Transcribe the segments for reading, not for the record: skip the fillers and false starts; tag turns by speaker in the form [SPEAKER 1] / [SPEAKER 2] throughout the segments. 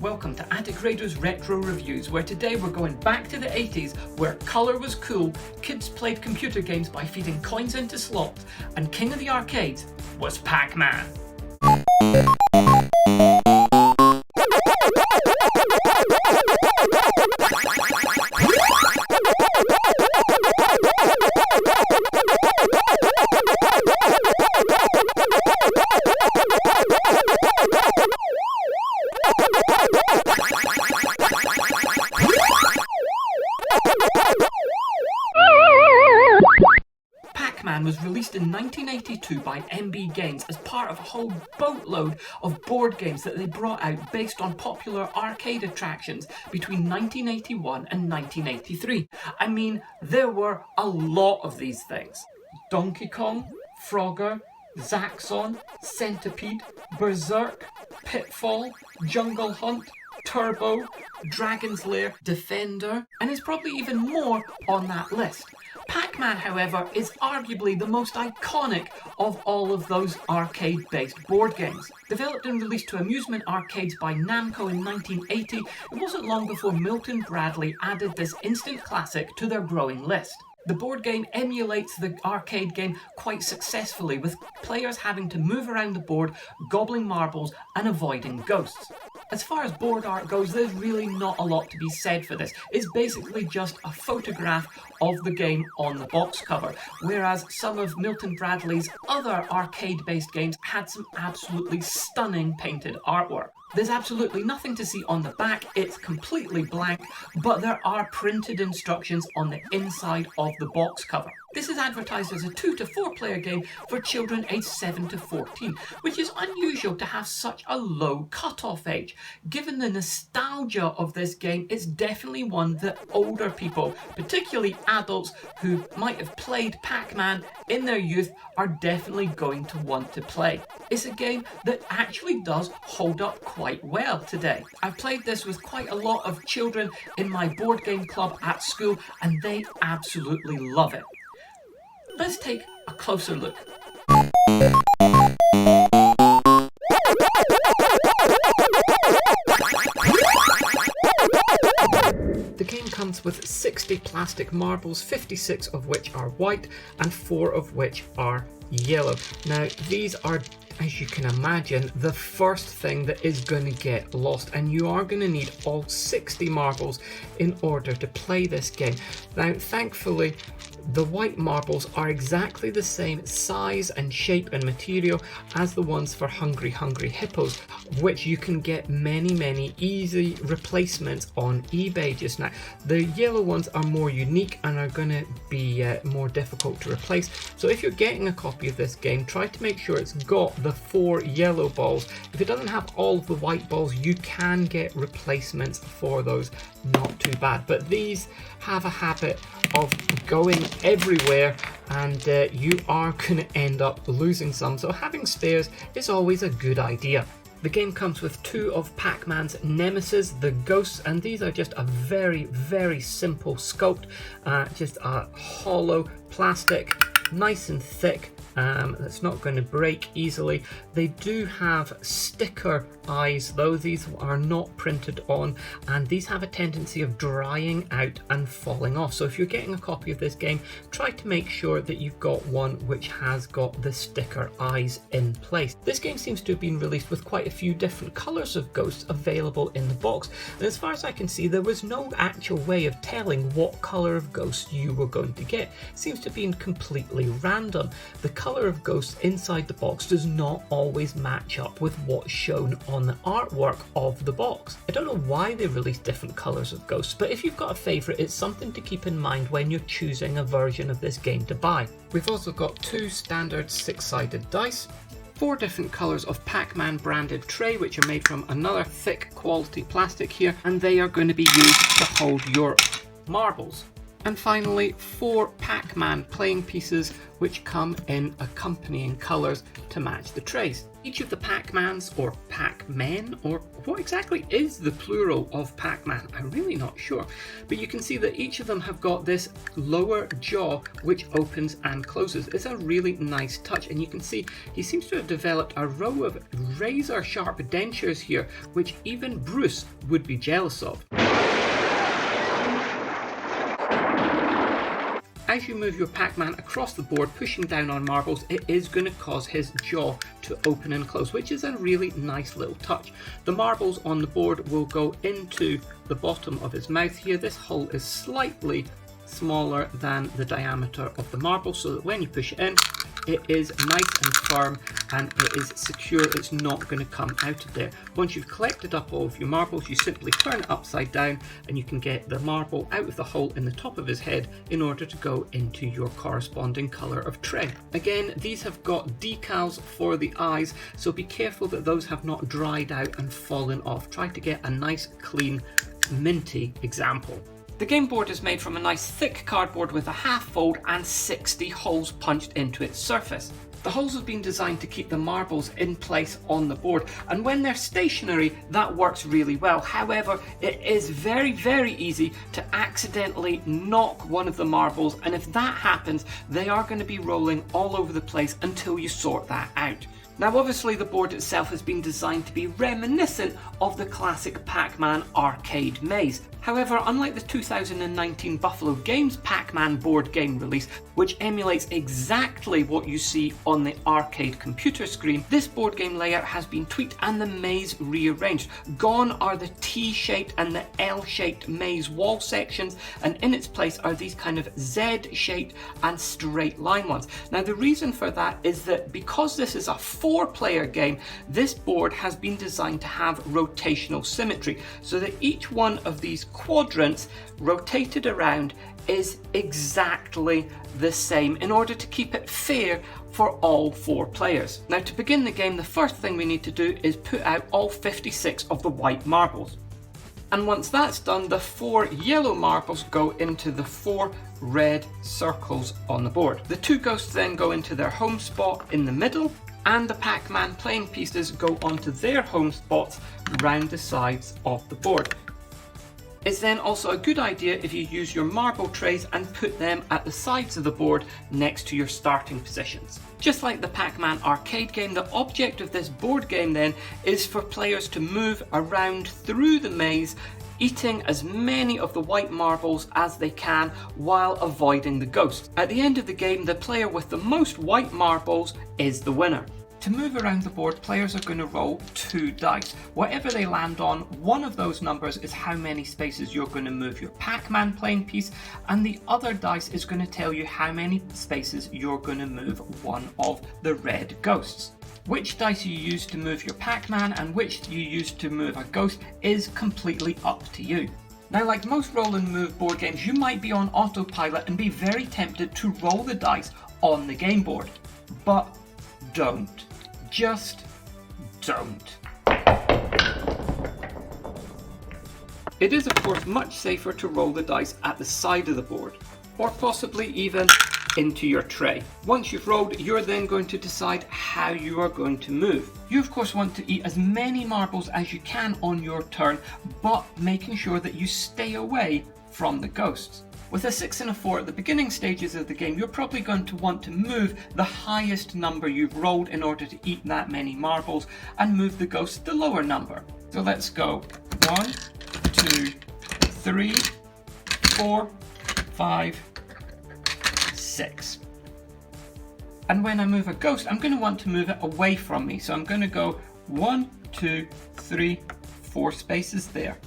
[SPEAKER 1] Welcome to Attic Raiders Retro Reviews, where today we're going back to the 80s, where colour was cool, kids played computer games by feeding coins into slots, and king of the arcades was Pac-Man. Pac-Man was released in 1982 by MB Games as part of a whole boatload of board games that they brought out based on popular arcade attractions between 1981 and 1983. I mean, there were a lot of these things. Donkey Kong, Frogger, Zaxxon, Centipede, Berserk, Pitfall, Jungle Hunt, Turbo, Dragon's Lair, Defender, and there's probably even more on that list. Pac-Man, however, is arguably the most iconic of all of those arcade-based board games. Developed and released to amusement arcades by Namco in 1980, it wasn't long before Milton Bradley added this instant classic to their growing list. The board game emulates the arcade game quite successfully, with players having to move around the board, gobbling marbles and avoiding ghosts. As far as board art goes, there's really not a lot to be said for this. It's basically just a photograph of the game on the box cover, whereas some of Milton Bradley's other arcade-based games had some absolutely stunning painted artwork. There's absolutely nothing to see on the back, it's completely blank, but there are printed instructions on the inside of the box cover. This is advertised as a 2 to 4 player game for children aged 7 to 14, which is unusual to have such a low cutoff age. Given the nostalgia of this game, it's definitely one that older people, particularly adults who might have played Pac-Man in their youth, are definitely going to want to play. It's a game that actually does hold up quite well today. I've played this with quite a lot of children in my board game club at school, and they absolutely love it. Let's take a closer look. The game comes with 60 plastic marbles, 56 of which are white and 4 of which are yellow. Now, these are, as you can imagine, the first thing that is going to get lost, and you are going to need all 60 marbles in order to play this game. Now, thankfully, the white marbles are exactly the same size and shape and material as the ones for Hungry Hungry Hippos, which you can get many easy replacements on eBay just now. The yellow ones are more unique and are going to be more difficult to replace. So if you're getting a copy of this game, try to make sure it's got the 4 yellow balls. If it doesn't have all of the white balls, you can get replacements for those. Not too bad, but these have a habit of going everywhere, and you are going to end up losing some, so having spares is always a good idea. The game comes with 2 of Pac-Man's nemesis, the ghosts, and these are just a very simple sculpt, just a hollow plastic, nice and thick. That's not going to break easily. They do have sticker eyes though. These are not printed on, and these have a tendency of drying out and falling off. So if you're getting a copy of this game, try to make sure that you've got one which has got the sticker eyes in place. This game seems to have been released with quite a few different colours of ghosts available in the box, and as far as I can see, there was no actual way of telling what colour of ghost you were going to get. It seems to have been completely random. The colour of ghosts inside the box does not always match up with what's shown on the artwork of the box. I don't know why they release different colours of ghosts, but if you've got a favourite, it's something to keep in mind when you're choosing a version of this game to buy. We've also got 2 standard 6-sided dice, 4 different colours of Pac-Man branded tray, which are made from another thick quality plastic here, and they are going to be used to hold your marbles. And finally, 4 Pac-Man playing pieces which come in accompanying colours to match the trays. Each of the Pac-Mans, or Pac-Men, or what exactly is the plural of Pac-Man? I'm really not sure. But you can see that each of them have got this lower jaw which opens and closes. It's a really nice touch, and you can see he seems to have developed a row of razor sharp dentures here, which even Bruce would be jealous of. As you move your Pac-Man across the board, pushing down on marbles, it is going to cause his jaw to open and close, which is a really nice little touch. The marbles on the board will go into the bottom of his mouth here. This hole is slightly smaller than the diameter of the marble, so that when you push it in, it is nice and firm and it is secure. It's not going to come out of there. Once you've collected up all of your marbles, you simply turn it upside down and you can get the marble out of the hole in the top of his head in order to go into your corresponding colour of tray. Again, these have got decals for the eyes, so be careful that those have not dried out and fallen off. Try to get a nice, clean, minty example. The game board is made from a nice thick cardboard with a half fold and 60 holes punched into its surface. The holes have been designed to keep the marbles in place on the board, and when they're stationary, that works really well. However, it is very, very easy to accidentally knock one of the marbles, and if that happens, they are going to be rolling all over the place until you sort that out. Now obviously the board itself has been designed to be reminiscent of the classic Pac-Man arcade maze. However, unlike the 2019 Buffalo Games Pac-Man board game release, which emulates exactly what you see on the arcade computer screen, this board game layout has been tweaked and the maze rearranged. Gone are the T-shaped and the L-shaped maze wall sections, and in its place are these kind of Z-shaped and straight line ones. Now the reason for that is that because this is a 4-player game, this board has been designed to have rotational symmetry, so that each one of these quadrants rotated around is exactly the same in order to keep it fair for all 4 players. Now to begin the game, the first thing we need to do is put out all 56 of the white marbles. And once that's done, the 4 yellow marbles go into the 4 red circles on the board. The 2 ghosts then go into their home spot in the middle, and the Pac-Man playing pieces go onto their home spots round the sides of the board. It's then also a good idea if you use your marble trays and put them at the sides of the board next to your starting positions. Just like the Pac-Man arcade game, the object of this board game then is for players to move around through the maze, eating as many of the white marbles as they can while avoiding the ghosts. At the end of the game, the player with the most white marbles is the winner. To move around the board, players are going to roll 2 dice. Whatever they land on, one of those numbers is how many spaces you're going to move your Pac-Man playing piece, and the other dice is going to tell you how many spaces you're going to move one of the red ghosts. Which dice you use to move your Pac-Man and which you use to move a ghost is completely up to you. Now, like most roll and move board games, you might be on autopilot and be very tempted to roll the dice on the game board, but don't. Just don't. It is of course much safer to roll the dice at the side of the board, or possibly even into your tray. Once you've rolled, you're then going to decide how you are going to move. You of course want to eat as many marbles as you can on your turn, but making sure that you stay away from the ghosts. With a 6 and a 4 at the beginning stages of the game, you're probably going to want to move the highest number you've rolled in order to eat that many marbles, and move the ghost the lower number. So let's go 1, 2, 3, 4, 5, 6. And when I move a ghost, I'm going to want to move it away from me. So I'm going to go 1, 2, 3, 4 spaces there.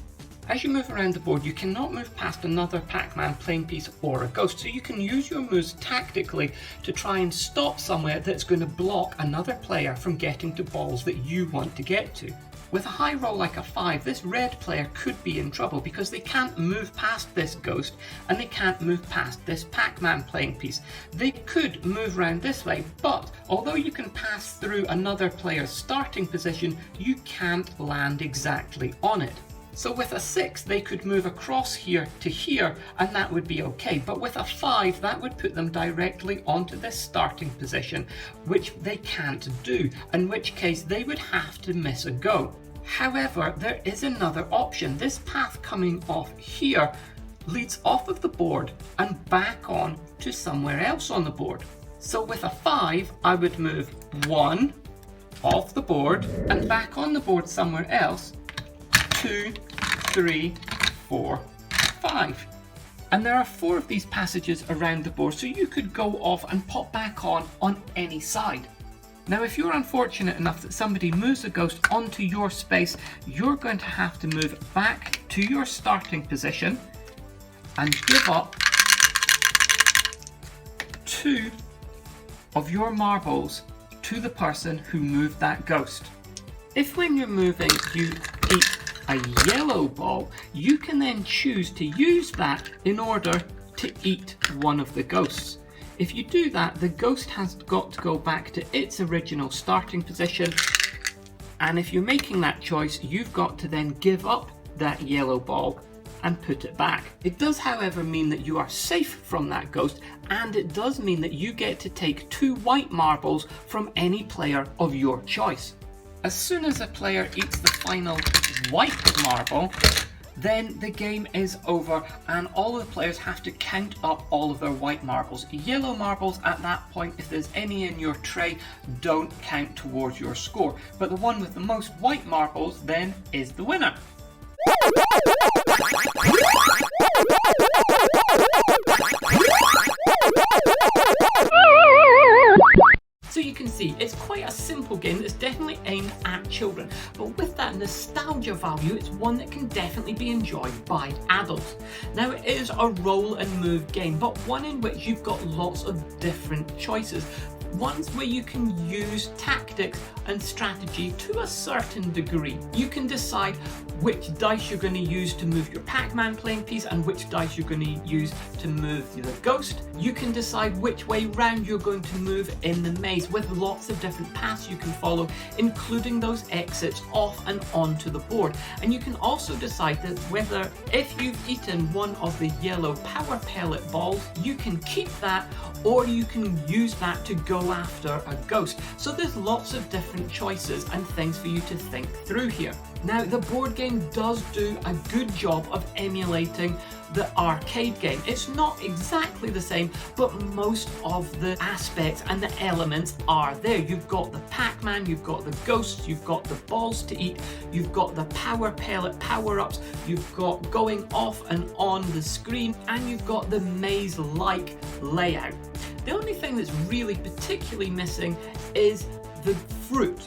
[SPEAKER 1] As you move around the board, you cannot move past another Pac-Man playing piece or a ghost, so you can use your moves tactically to try and stop somewhere that's going to block another player from getting to balls that you want to get to. With a high roll like a 5, this red player could be in trouble because they can't move past this ghost and they can't move past this Pac-Man playing piece. They could move around this way, but although you can pass through another player's starting position, you can't land exactly on it. So with a 6, they could move across here to here, and that would be okay. But with a 5, that would put them directly onto this starting position, which they can't do, in which case they would have to miss a go. However, there is another option. This path coming off here leads off of the board and back on to somewhere else on the board. So with a 5, I would move 1 off the board and back on the board somewhere else, 2, 3, 4, 5. And there are 4 of these passages around the board, so you could go off and pop back on any side. Now, if you're unfortunate enough that somebody moves a ghost onto your space, you're going to have to move back to your starting position and give up 2 of your marbles to the person who moved that ghost. If when you're moving you eat a yellow ball, you can then choose to use that in order to eat one of the ghosts. If you do that, the ghost has got to go back to its original starting position, and if you're making that choice, you've got to then give up that yellow ball and put it back. It does, however, mean that you are safe from that ghost, and it does mean that you get to take 2 white marbles from any player of your choice. As soon as a player eats the final white marble, then the game is over and all of the players have to count up all of their white marbles. Yellow marbles at that point, if there's any in your tray, don't count towards your score. But the one with the most white marbles then is the winner. So you can see it's quite a simple game that's definitely aimed at children, but with that nostalgia value, it's one that can definitely be enjoyed by adults. Now, it is a roll and move game, but one in which you've got lots of different choices. Ones where you can use tactics and strategy to a certain degree. You can decide which dice you're going to use to move your Pac-Man playing piece and which dice you're going to use to move the ghost. You can decide which way round you're going to move in the maze with lots of different paths you can follow, including those exits off and onto the board. And you can also decide that whether, if you've eaten one of the yellow power pellet balls, you can keep that or you can use that to go after a ghost. So there's lots of different choices and things for you to think through here. Now, the board game does do a good job of emulating the arcade game. It's not exactly the same, but most of the aspects and the elements are there. You've got the Pac-Man, you've got the ghosts, you've got the balls to eat, you've got the power pellet power-ups, you've got going off and on the screen, and you've got the maze-like layout. The only thing that's really particularly missing is the fruit.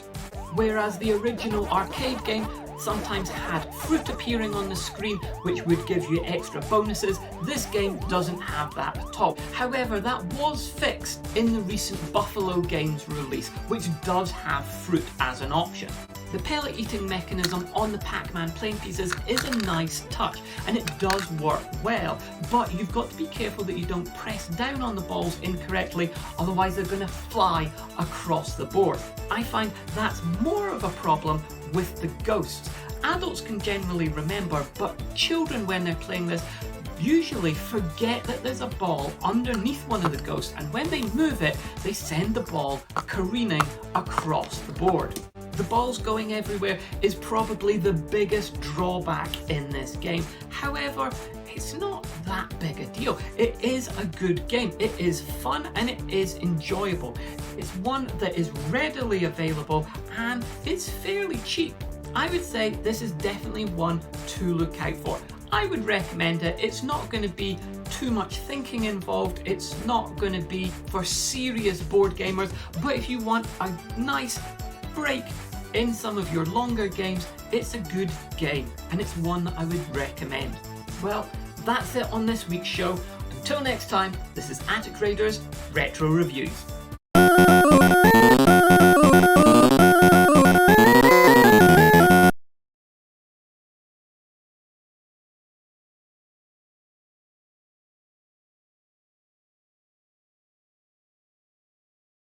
[SPEAKER 1] Whereas the original arcade game sometimes had fruit appearing on the screen, which would give you extra bonuses. This game doesn't have that at all. However, that was fixed in the recent Buffalo Games release, which does have fruit as an option. The pellet eating mechanism on the Pac-Man playing pieces is a nice touch, and it does work well, but you've got to be careful that you don't press down on the balls incorrectly, otherwise they're going to fly across the board. I find that's more of a problem with the ghosts. Adults can generally remember, but children, when they're playing this, usually forget that there's a ball underneath one of the ghosts, and when they move it, they send the ball careening across the board. The balls going everywhere is probably the biggest drawback in this game. However, it's not that big a deal. It is a good game. It is fun and it is enjoyable. It's one that is readily available and it's fairly cheap. I would say this is definitely one to look out for. I would recommend it. It's not going to be too much thinking involved. It's not going to be for serious board gamers, but if you want a nice break in some of your longer games, it's a good game and it's one that I would recommend. Well, that's it on this week's show. Until next time, this is Attic Raiders Retro Reviews.